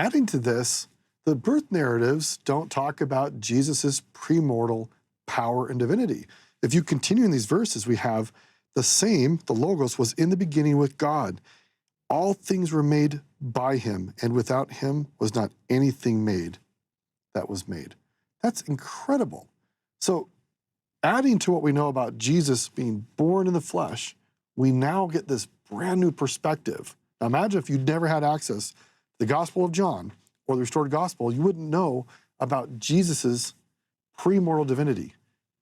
Adding to this, the birth narratives don't talk about Jesus's premortal power and divinity. If you continue in these verses, we have the same, the Logos was in the beginning with God. All things were made by him, and without him was not anything made that was made. That's incredible. So adding to what we know about Jesus being born in the flesh, we now get this brand new perspective. Now imagine if you'd never had access to the Gospel of John or the restored gospel, you wouldn't know about Jesus's premortal divinity.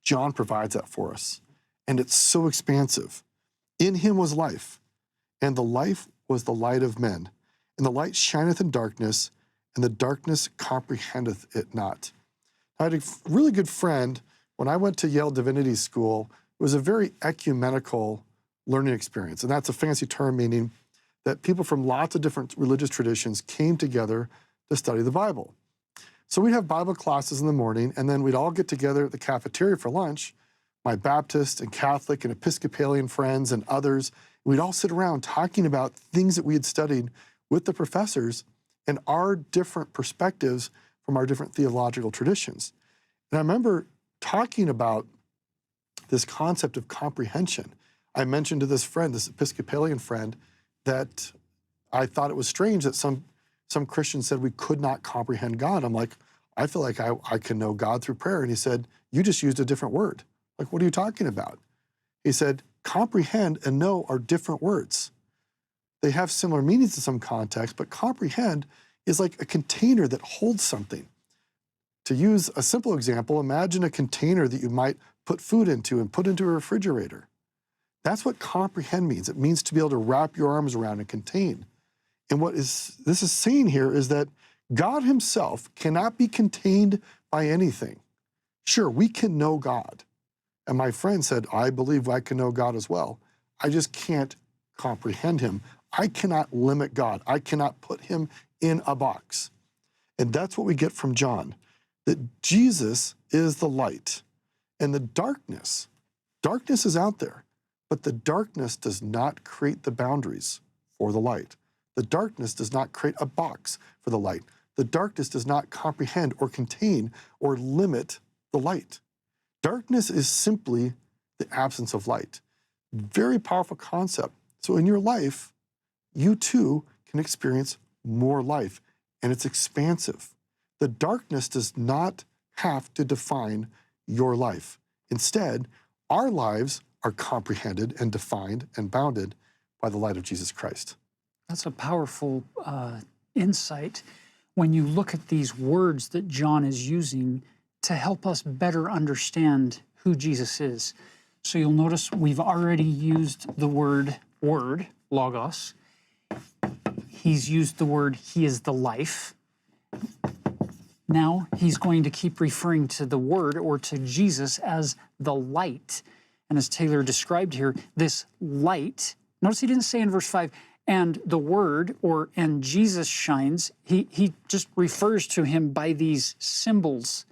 John provides that for us. And it's so expansive. In him was life, and the life was the light of men. And the light shineth in darkness, and the darkness comprehendeth it not. I had a really good friend when I went to Yale Divinity School. It was a very ecumenical learning experience. And that's a fancy term meaning that people from lots of different religious traditions came together to study the Bible. So we'd have Bible classes in the morning, and then we'd all get together at the cafeteria for lunch, my Baptist and Catholic and Episcopalian friends and others. We'd all sit around talking about things that we had studied with the professors and our different perspectives from our different theological traditions. And I remember talking about this concept of comprehension. I mentioned to this friend, this Episcopalian friend, that I thought it was strange that some Christians said we could not comprehend God. I'm like, I feel like I can know God through prayer. And he said, you just used a different word. Like, what are you talking about? He said, comprehend and know are different words. They have similar meanings in some context, but comprehend is like a container that holds something. To use a simple example, imagine a container that you might put food into and put into a refrigerator. That's what comprehend means. It means to be able to wrap your arms around and contain. And what this is saying here is that God himself cannot be contained by anything. Sure, we can know God. And my friend said, I believe I can know God as well. I just can't comprehend him. I cannot limit God. I cannot put him in a box. And that's what we get from John, that Jesus is the light. And the darkness is out there, but the darkness does not create the boundaries for the light. The darkness does not create a box for the light. The darkness does not comprehend or contain or limit the light. Darkness is simply the absence of light. Very powerful concept. So in your life, you too can experience more life, and it's expansive. The darkness does not have to define your life. Instead, our lives are comprehended and defined and bounded by the light of Jesus Christ. That's a powerful insight when you look at these words that John is using to help us better understand who Jesus is. So you'll notice we've already used the word, logos. He's used the word, he is the life. Now he's going to keep referring to the word or to Jesus as the light. And as Taylor described here, this light, notice he didn't say in verse 5, and the word and Jesus shines. He just refers to him by these symbols.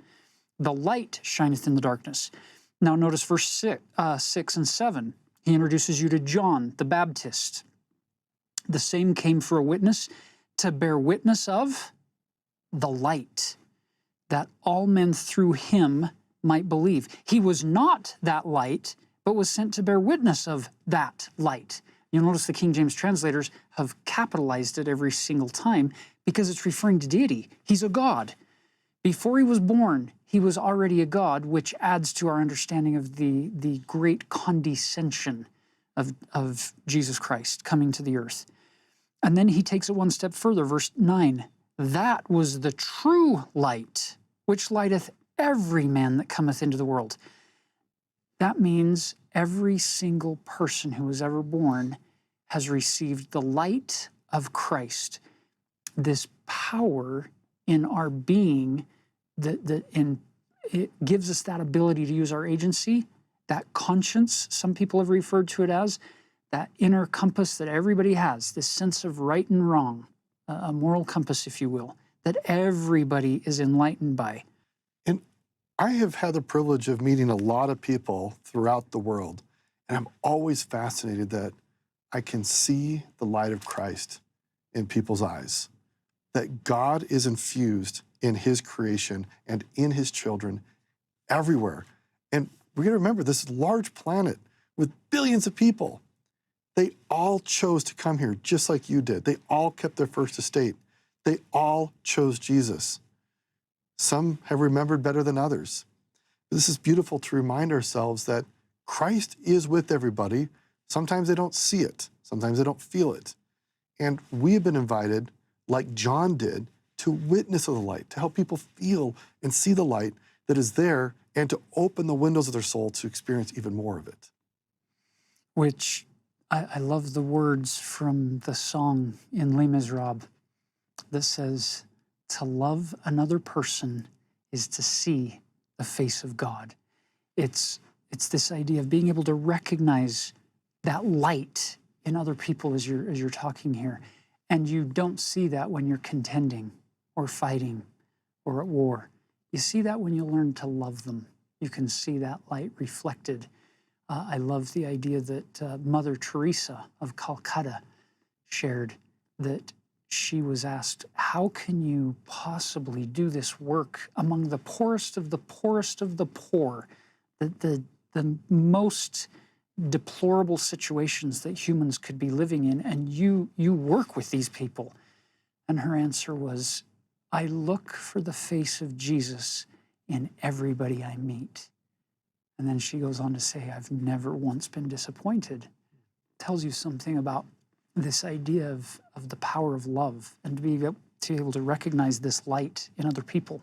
The light shineth in the darkness. Now notice verse 6 and 7. He introduces you to John the Baptist. The same came for a witness, to bear witness of the light, that all men through him might believe. He was not that light, but was sent to bear witness of that light. You'll notice the King James translators have capitalized it every single time because it's referring to deity. He's a God. Before he was born, he was already a God, which adds to our understanding of the great condescension of Jesus Christ coming to the earth. And then he takes it one step further, verse 9. That was the true light, which lighteth every man that cometh into the world. That means every single person who was ever born has received the light of Christ, this power in our being it gives us that ability to use our agency, that conscience, some people have referred to it as, that inner compass that everybody has, this sense of right and wrong, a moral compass, if you will, that everybody is enlightened by. And I have had the privilege of meeting a lot of people throughout the world, and I'm always fascinated that I can see the light of Christ in people's eyes, that God is infused in his creation and in his children everywhere. And we're going to remember this large planet with billions of people. They all chose to come here just like you did. They all kept their first estate. They all chose Jesus. Some have remembered better than others. This is beautiful to remind ourselves that Christ is with everybody. Sometimes they don't see it. Sometimes they don't feel it. And we have been invited, like John did, to witness of the light, to help people feel and see the light that is there and to open the windows of their soul to experience even more of it. Which I love the words from the song in Les Miserables that says, to love another person is to see the face of God. It's this idea of being able to recognize that light in other people as you're talking here. And you don't see that when you're contending or fighting or at war. You see that when you learn to love them. You can see that light reflected. I love the idea that Mother Teresa of Calcutta shared, that she was asked, how can you possibly do this work among the poorest of the poorest of the poor, the most deplorable situations that humans could be living in, and you work with these people? And her answer was, I look for the face of Jesus in everybody I meet. And then she goes on to say, I've never once been disappointed. Tells you something about this idea of the power of love and to be able to recognize this light in other people.